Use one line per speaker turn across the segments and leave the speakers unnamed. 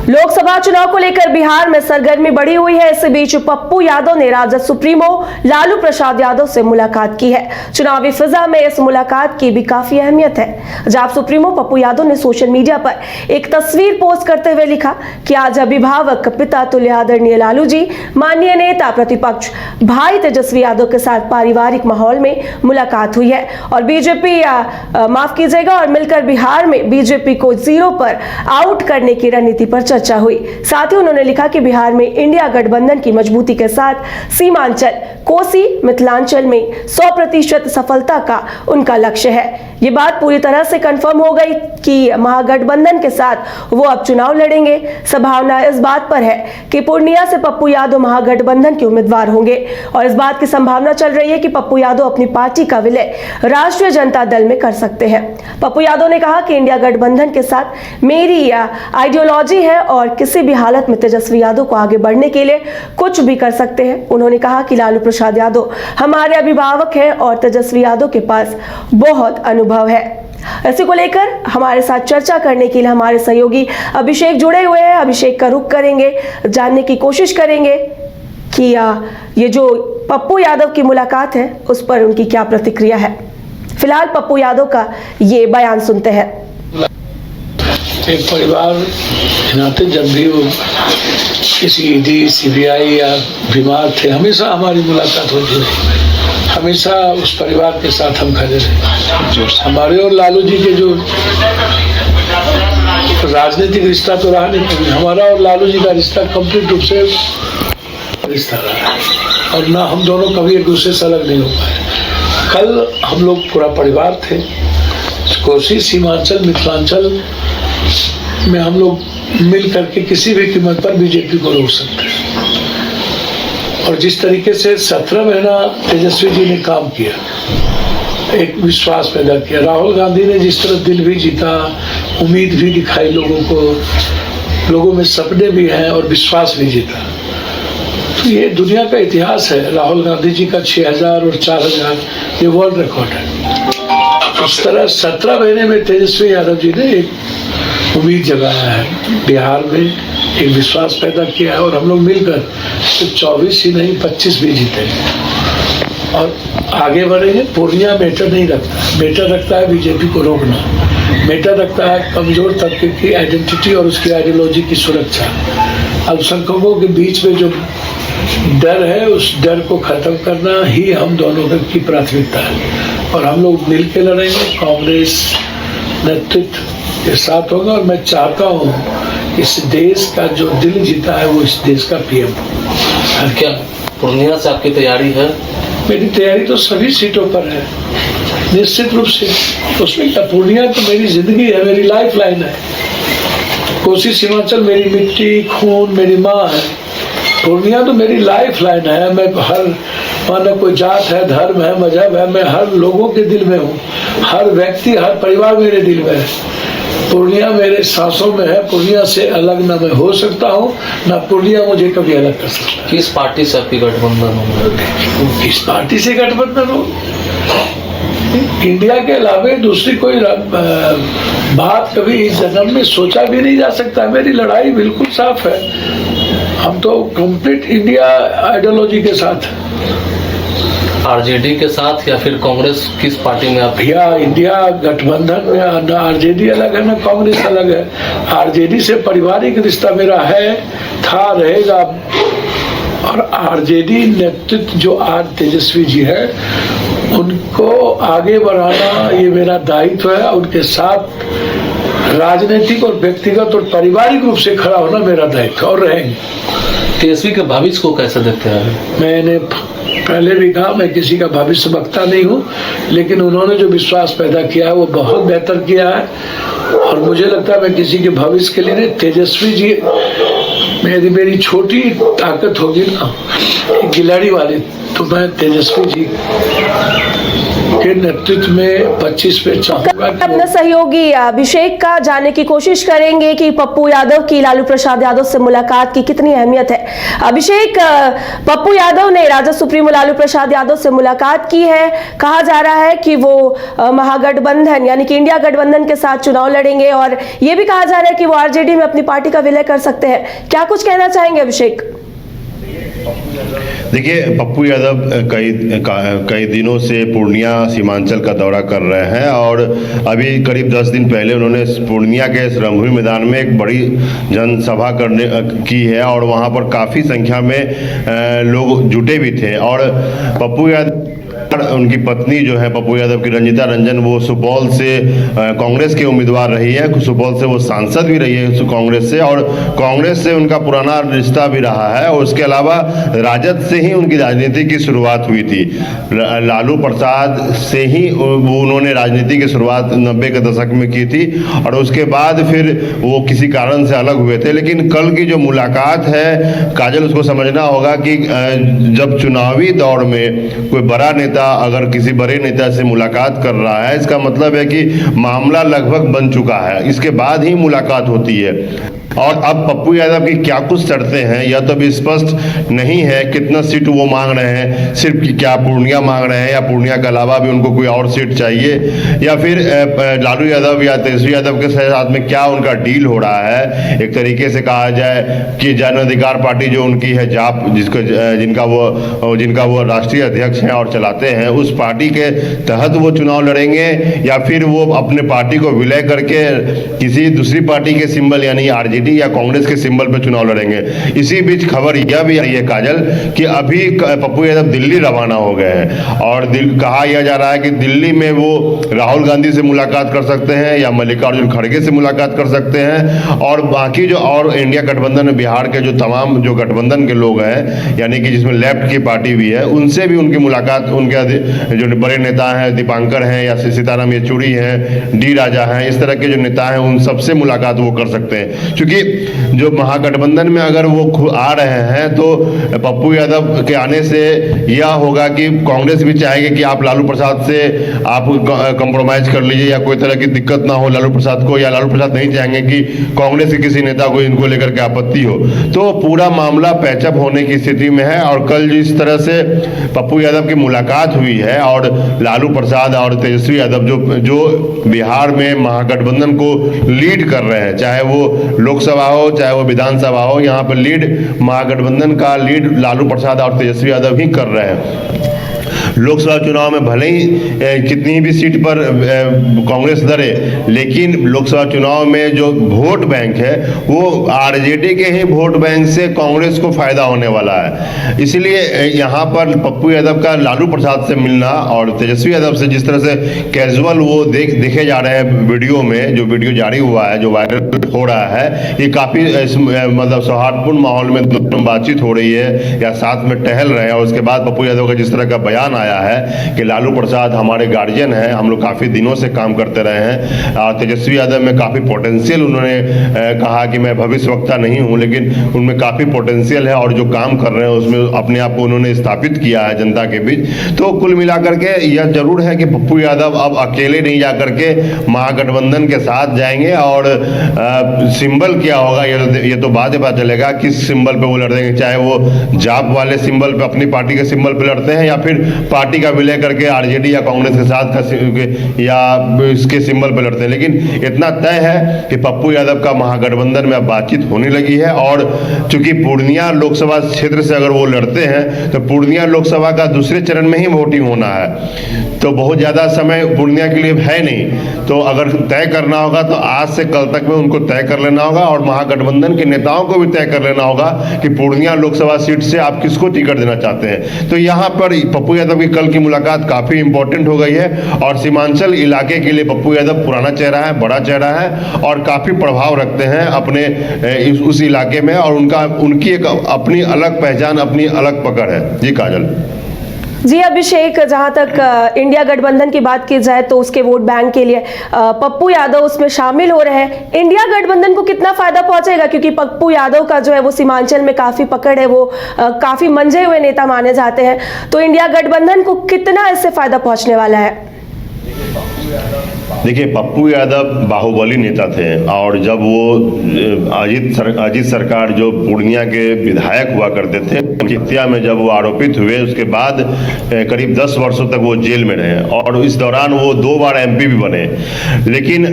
लोकसभा चुनाव को लेकर बिहार में सरगर्मी बढ़ी हुई है। इस बीच पप्पू यादव ने राजद सुप्रीमो लालू प्रसाद यादव से मुलाकात की है। चुनावी फिजा में इस मुलाकात की भी काफी अहमियत है। जब सुप्रीमो पप्पू यादव ने सोशल मीडिया पर एक तस्वीर पोस्ट करते हुए लिखा कि आज अभिभावक पिता तुल्य आदरणीय लालू जी, माननीय नेता प्रतिपक्ष भाई तेजस्वी यादव के साथ पारिवारिक माहौल में मुलाकात हुई है और बीजेपी माफ कीजिएगा और मिलकर बिहार में बीजेपी को जीरो पर आउट करने की रणनीति पर चर्चा हुई। साथ ही उन्होंने लिखा कि बिहार में इंडिया गठबंधन की मजबूती के साथ सीमांचल, कोसी, मिथिलांचल में 100% सफलता का उनका लक्ष्य है। ये बात पूरी तरह से कंफर्म हो गई कि महागठबंधन के साथ वो अब चुनाव लड़ेंगे। संभावना इस बात पर है कि पूर्णिया से पप्पू यादव महागठबंधन के उम्मीदवार होंगे और इस बात की संभावना चल रही है कि पप्पू यादव अपनी पार्टी का विलय राष्ट्रीय जनता दल में कर सकते हैं। पप्पू यादव ने कहा कि इंडिया गठबंधन के साथ मेरी आइडियोलॉजी है और किसी भी हालत में तेजस्वी यादव को आगे बढ़ने के लिए कुछ भी कर सकते हैं। उन्होंने कहा कि लालू प्रसाद यादव हमारे अभिभावक हैं और तेजस्वी यादव के पास बहुत अनुभव है। इसी को लेकर हमारे साथ चर्चा करने के लिए हमारे सहयोगी अभिषेक जुड़े हुए हैं। अभिषेक का रुख करेंगे, जानने की कोशिश करेंगे कि ये जो पप्पू यादव की मुलाकात है उस पर उनकी क्या प्रतिक्रिया है। फिलहाल पप्पू यादव का ये बयान सुनते हैं।
एक परिवार के नाते जब भी वो किसी ईडी, सीबीआई या बीमार थे, हमेशा हमारी मुलाकात होती रही। हमेशा उस परिवार के साथ हम खड़े रहे। हमारे और लालू जी के जो राजनीतिक रिश्ता तो रहा नहीं, हमारा और लालू जी का रिश्ता कंप्लीट रूप से रिश्ता रहा है और ना हम दोनों कभी एक दूसरे से अलग नहीं हो पाए। कल हम लोग पूरा परिवार थे। कोसी, सीमांचल, मिथिलांचल में हम लोग मिल करके किसी भी कीमत पर बीजेपी को रोक सकते हैं। और जिस तरीके से 17 महीना तेजस्वी जी ने काम किया, एक विश्वास पैदा किया, राहुल गांधी ने जिस तरह दिल भी जीता, उम्मीद भी दिखाई लोगों को, लोगों में सपने भी हैं और विश्वास भी जीता, तो ये दुनिया का इतिहास है। राहुल गांधी जी का 6000 और 4000 ये वर्ल्ड रिकॉर्ड है। उस तरह 17 महीने में तेजस्वी यादव जी ने एक उम्मीद जगाया है, बिहार में एक विश्वास पैदा किया है और हम लोग मिलकर तो 24 ही नहीं 25 भी जीते और आगे बढ़ेंगे। पूर्णिया मैटर नहीं रखता है, मैटर रखता है बीजेपी को रोकना, मैटर रखता है कमजोर तबके की आइडेंटिटी और उसकी आइडियोलॉजी की सुरक्षा। अल्पसंख्यकों के बीच में जो डर है उस डर को खत्म करना ही हम दोनों की प्राथमिकता है और हम लोग मिल के लड़ेंगे। कांग्रेस नेतृत्व के साथ होगा और मैं चाहता हूँ इस देश का जो दिल जीता है वो इस देश का पीएम हो।
क्या पूर्णिया से आपकी तैयारी है?
मेरी तैयारी तो सभी सीटों पर है निश्चित रूप से। उसमें क्या, पूर्णिया तो मेरी जिंदगी है, मेरी लाइफ लाइन है। कोसी, सीमांचल मेरी मिट्टी, खून, मेरी माँ है। पूर्णिया तो मेरी लाइफ लाइन है। मैं हर, माना कोई जात है, धर्म है, मजहब है, मैं हर लोगों के दिल में हूँ। हर व्यक्ति, हर परिवार मेरे दिल में है। पूर्णिया मेरे सांसों में है। पूर्णिया से अलग ना मैं हो सकता हूँ, ना पूर्णिया मुझे कभी अलग कर सकता।
किस पार्टी से आपकी गठबंधन हो?
किस पार्टी से गठबंधन हो? इंडिया के अलावा दूसरी कोई बात कभी इस जन्म में सोचा भी नहीं जा सकता। मेरी लड़ाई बिल्कुल साफ है। हम तो कंप्लीट इंडिया आइडियोलॉजी के साथ।
आरजेडी के साथ या फिर कांग्रेस, किस पार्टी में आप?
भैया, इंडिया गठबंधन में ना आरजेडी अलग है ना कांग्रेस अलग है। आरजेडी से पारिवारिक रिश्ता मेरा है, था, रहेगा। और आरजेडी नेतृत्व जो आज तेजस्वी जी है उनको आगे बढ़ाना ये मेरा दायित्व है। उनके साथ राजनीतिक और व्यक्तिगत और पारिवारिक रूप से खड़ा होना मेरा दायित्व और रहेंगे।
तेजस्वी के भविष्य को कैसे देखते हैं?
मैंने पहले भी कहा, मैं किसी का भविष्य वक्ता नहीं हूँ, लेकिन उन्होंने जो विश्वास पैदा किया है वो बहुत बेहतर किया है और मुझे लगता है मैं किसी के भविष्य के लिए नहीं। तेजस्वी जी मेरी छोटी ताकत होगी ना गिलहरी वाली, तो मैं तेजस्वी जी के नेतृत्व में 25 पे चाहूंगा कि
अपना सहयोगी अभिषेक का जानने की कोशिश करेंगे कि पप्पू यादव की लालू प्रसाद यादव से मुलाकात की कितनी अहमियत है। अभिषेक, पप्पू यादव ने राजद सुप्रीमो लालू प्रसाद यादव से मुलाकात की है। कहा जा रहा है कि वो महागठबंधन यानी कि इंडिया गठबंधन के साथ चुनाव लड़ेंगे और ये भी कहा जा रहा है कि वो आरजेडी में अपनी पार्टी का विलय कर सकते हैं। क्या कुछ कहना चाहेंगे अभिषेक?
देखिए, पप्पू यादव कई दिनों से पूर्णिया सीमांचल का दौरा कर रहे हैं और अभी करीब 10 दिन पहले उन्होंने पूर्णिया के रंगभूमि मैदान में एक बड़ी जनसभा की है और वहां पर काफ़ी संख्या में लोग जुटे भी थे। और पप्पू यादव, उनकी पत्नी जो है पप्पू यादव की रंजिता रंजन, वो सुपौल से कांग्रेस के उम्मीदवार रही है। सुपौल से वो सांसद भी रही है कांग्रेस से, और कांग्रेस से उनका पुराना रिश्ता भी रहा है। और उसके अलावा राजद से ही उनकी राजनीति की शुरुआत हुई थी। लालू प्रसाद से ही उन्होंने राजनीति की शुरुआत 90 के दशक में की थी और उसके बाद फिर वो किसी कारण से अलग हुए थे। लेकिन कल की जो मुलाकात है काजल, उसको समझना होगा कि जब चुनावी दौर में कोई बड़ा नेता अगर किसी बड़े नेता से मुलाकात कर रहा है, इसका मतलब है कि मामला लगभग बन चुका है, इसके बाद ही मुलाकात होती है। और अब पप्पू यादव की क्या कुछ शर्तें हैं यह तो अभी स्पष्ट नहीं है। कितना सीट वो मांग रहे हैं, सिर्फ क्या पूर्णिया मांग रहे हैं या पूर्णिया के अलावा भी उनको कोई और सीट चाहिए, या फिर लालू यादव या तेजस्वी यादव के साथ में क्या उनका डील हो रहा है। एक तरीके से कहा जाए कि जन अधिकार पार्टी जो उनकी है जाप, जिनका वो राष्ट्रीय अध्यक्ष हैं और चलाते हैं, उस पार्टी के तहत वो चुनाव लड़ेंगे या फिर वो अपने पार्टी को विलय करके किसी दूसरी पार्टी के सिंबल यानी आरजेडी या कांग्रेस के सिंबल पर चुनाव लड़ेंगे। इसी बीच खबर यह भी आई है काजल कि अभी पप्पू यादव दिल्ली रवाना हो गए हैं और कहा यह जा रहा है कि दिल्ली में वो राहुल गांधी से मुलाकात कर सकते हैं या मल्लिकार्जुन खड़गे से मुलाकात कर सकते हैं। और बाकी जो और इंडिया गठबंधन में बिहार के जो तमाम जो गठबंधन के लोग हैं, यानी कि जिसमें लेफ्ट की पार्टी भी है, उनसे भी उनकी मुलाकात, उनके जो बड़े नेता हैं, दीपांकर हैं या सीताराम येचुरी हैं, डी राजा हैं, इस तरह के जो नेता हैं, उन सबसे मुलाकात वो कर सकते हैं। क्योंकि जो महागठबंधन में अगर वो आ रहे हैं तो पप्पू यादव के आने से यह होगा कि कांग्रेस भी चाहेगी कि आप लालू प्रसाद से आप कंप्रोमाइज कर लीजिए या कोई तरह की दिक्कत ना हो लालू प्रसाद को, या लालू प्रसाद नहीं चाहेंगे कि कांग्रेस के किसी नेता को इनको लेकर के आपत्ति हो। तो पूरा मामला पैचअप होने की स्थिति में है। और कल जिस तरह से पप्पू यादव की मुलाकात हुई है और लालू प्रसाद और तेजस्वी यादव जो बिहार में महागठबंधन को लीड कर रहे हैं, चाहे वो लोकसभा हो चाहे वो विधानसभा हो, यहाँ पर लीड महागठबंधन का लीड लालू प्रसाद और तेजस्वी यादव ही कर रहे हैं। लोकसभा चुनाव में भले ही कितनी भी सीट पर कांग्रेस लड़े, लेकिन लोकसभा चुनाव में जो वोट बैंक है वो आरजेडी के ही वोट बैंक से कांग्रेस को फायदा होने वाला है। इसलिए यहाँ पर पप्पू यादव का लालू प्रसाद से मिलना और तेजस्वी यादव से जिस तरह से कैजुअल वो देखे जा रहे हैं वीडियो में, जो वीडियो जारी हुआ है, जो वायरल हो रहा है, ये काफ़ी मतलब सौहार्दपूर्ण माहौल में दोनों बातचीत हो रही है या साथ में टहल रहे हैं। और उसके बाद पप्पू यादव का जिस तरह का बयान आया है कि लालू प्रसाद हमारे गार्जियन हैं, हम लोग काफ़ी दिनों से काम करते रहे हैं, और तेजस्वी यादव में काफ़ी पोटेंशियल, उन्होंने कहा कि मैं भविष्यवक्ता नहीं हूं लेकिन उनमें काफ़ी पोटेंशियल है और जो काम कर रहे हैं उसमें अपने आप को उन्होंने स्थापित किया है जनता के बीच। तो कुल मिलाकर के यह जरूर है कि पप्पू यादव अब अकेले नहीं जाकर के महागठबंधन के साथ जाएंगे। और सिंबल क्या होगा ये तो बाद में पता चलेगा किस सिंबल पे वो लड़ेंगे, चाहे वो जाप वाले सिंबल पे अपनी पार्टी के सिंबल पे लड़ते हैं या फिर पार्टी का विलय करके आरजेडी या कांग्रेस के साथ या इसके सिंबल पे लड़ते हैं। लेकिन इतना तय है कि पप्पू यादव का महागठबंधन में अब बातचीत होने लगी है। और चूंकि पूर्णिया लोकसभा क्षेत्र से अगर वो लड़ते हैं तो पूर्णिया लोकसभा का दूसरे चरण में ही वोटिंग होना है, तो बहुत ज़्यादा समय पूर्णिया के लिए है नहीं। तो अगर तय करना होगा तो आज से कल तक में उनको तय कर लेना होगा और महागठबंधन के नेताओं को भी तय कर लेना होगा कि पूर्णिया लोकसभा सीट से आप किसको टिकट देना चाहते हैं। तो यहाँ पर पप्पू यादव की कल की मुलाकात काफ़ी इंपॉर्टेंट हो गई है और सीमांचल इलाके के लिए पप्पू यादव पुराना चेहरा है, बड़ा चेहरा है और काफ़ी प्रभाव रखते हैं अपने उस इलाके में, और उनकी एक अपनी अलग पहचान, अपनी अलग पकड़ है। जी काजल।
जी अभिषेक, जहां तक इंडिया गठबंधन की बात की जाए तो उसके वोट बैंक के लिए पप्पू यादव उसमें शामिल हो रहे हैं। इंडिया गठबंधन को कितना फायदा पहुंचेगा, क्योंकि पप्पू यादव का जो है वो सीमांचल में काफी पकड़ है, वो काफी मंझे हुए नेता माने जाते हैं, तो इंडिया गठबंधन को कितना इससे फायदा पहुंचने वाला है?
देखिए, पप्पू यादव बाहुबली नेता थे और जब वो अजीत सरकार जो पूर्णिया के विधायक हुआ करते थे, हत्या में जब वो आरोपित हुए, उसके बाद करीब 10 वर्षों तक वो जेल में रहे और इस दौरान वो 2 बार MP भी बने। लेकिन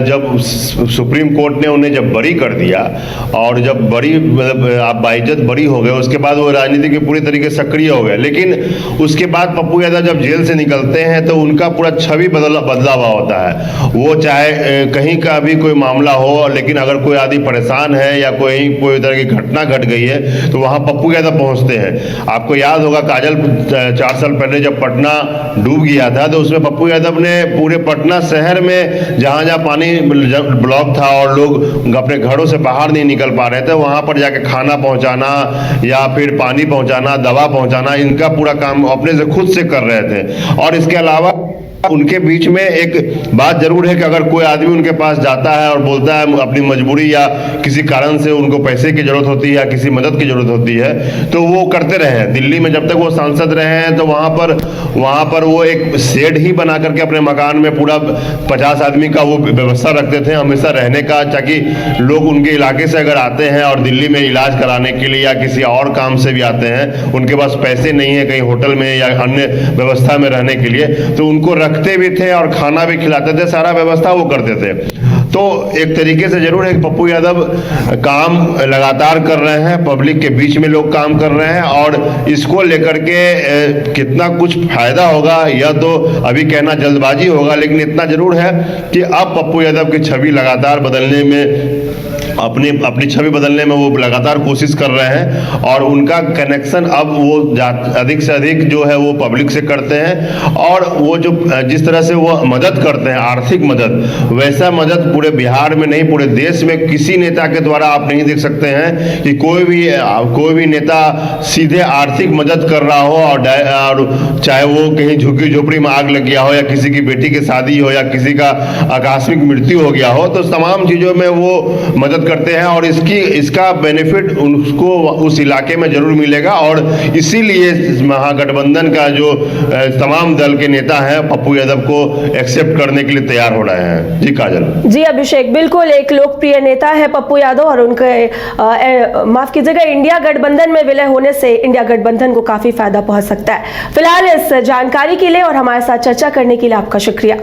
जब सुप्रीम कोर्ट ने उन्हें जब बरी कर दिया और जब बरी मतलब आप बाइज्जत बरी हो गए, उसके बाद वो राजनीति के पूरी तरीके से सक्रिय हो गए। लेकिन उसके बाद पप्पू यादव जब जेल से निकलते हैं तो उनका पूरा छवि बदला हुआ होता है। वो चाहे कहीं का भी कोई मामला हो, लेकिन अगर कोई आदमी परेशान है या कोई तरह की घटना घट गई है तो वहाँ पप्पू यादव पहुँचते हैं। आपको याद होगा काजल 4 साल पहले जब पटना डूब गया था तो उसमें पप्पू यादव ने पूरे पटना शहर में जहाँ जहाँ पानी ब्लॉक था और लोग अपने घरों से बाहर नहीं निकल पा रहे थे, वहाँ पर जाके खाना पहुँचाना या फिर पानी पहुँचाना, दवा पहुँचाना, इनका पूरा काम अपने से खुद से कर रहे थे। और इसके अलावा उनके बीच में एक बात जरूर है कि अगर कोई आदमी उनके पास जाता है और बोलता है अपनी मजबूरी या किसी कारण से उनको पैसे की जरूरत होती है या किसी मदद की जरूरत होती है तो वो करते रहे हैं। दिल्ली में जब तक वो सांसद रहे हैं तो वहाँ पर वो एक शेड ही बना करके अपने मकान में पूरा 50 आदमी का वो व्यवस्था रखते थे हमेशा रहने का, ताकि लोग उनके इलाके से अगर आते हैं और दिल्ली में इलाज कराने के लिए या किसी और काम से भी आते हैं, उनके पास पैसे नहीं है कहीं होटल में या अन्य व्यवस्था में रहने के लिए, तो उनको रखते भी थे और खाना भी खिलाते थे, सारा व्यवस्था वो करते थे। तो एक तरीके से जरूर है कि पप्पू यादव काम लगातार कर रहे हैं, पब्लिक के बीच में लोग काम कर रहे हैं और इसको लेकर के कितना कुछ फायदा होगा यह तो अभी कहना जल्दबाजी होगा, लेकिन इतना जरूर है कि अब पप्पू यादव की छवि लगातार बदलने में अपनी छवि बदलने में वो लगातार कोशिश कर रहे हैं और उनका कनेक्शन अब वो अधिक से अधिक जो है वो पब्लिक से करते हैं। और वो जो जिस तरह से वो मदद करते हैं, आर्थिक मदद, वैसा मदद पूरे बिहार में नहीं पूरे देश में किसी नेता के द्वारा आप नहीं देख सकते हैं कि कोई भी नेता सीधे आर्थिक मदद कर रहा हो और चाहे वो कहीं झुग्गी झोपड़ी में आग लग गया हो या किसी की बेटी की शादी हो या किसी का आकस्मिक मृत्यु हो गया हो, तो तमाम चीज़ों में वो मदद करते हैं और इसका बेनिफिट उसको उस इलाके में जरूर मिलेगा। और इसीलिए महागठबंधन का जो तमाम दल के नेता हैं पप्पू यादव को एक्सेप्ट करने के लिए तैयार हो रहे हैं। जी काजल।
जी अभिषेक, बिल्कुल एक लोकप्रिय नेता है पप्पू यादव और उनके माफ कीजिएगा इंडिया गठबंधन में विलय होने से इंडिया गठबंधन को काफी फायदा पहुंच सकता है। फिलहाल इस जानकारी के लिए और हमारे साथ चर्चा करने के लिए आपका शुक्रिया।